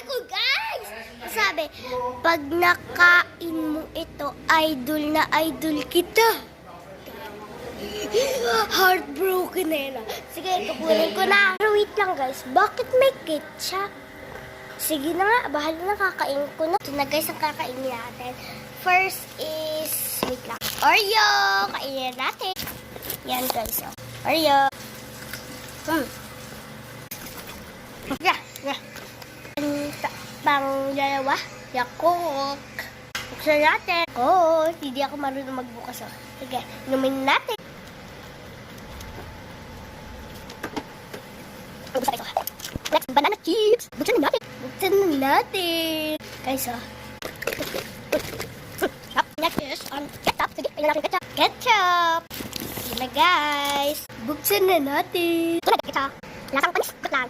ko, guys! Sabi, pag nakain mo ito, idol na idol kita. Heartbroken na yun. Sige, kukunin ko na. Pero wait lang, guys. Bakit may ketchup? Sige na nga, bahal na kakain ko na. Ito na, guys, ang kakainin natin. First is, wait lang. Oreo! Kainin natin. Yan, guys. Oh. Oreo. Pang dalawa, Yakult. Buksan natin. Hindi ako marunong magbukas. Oh. Sige, inumin natin. Buksan ito. Next, banana chips. Buksan natin. Buksan natin. Guys, oh. Next is ketchup. Sige, ayun natin ketchup. Ketchup. Sige na, guys. Buksan na natin. Ito na, ketchup. Lasang panis. Good lang.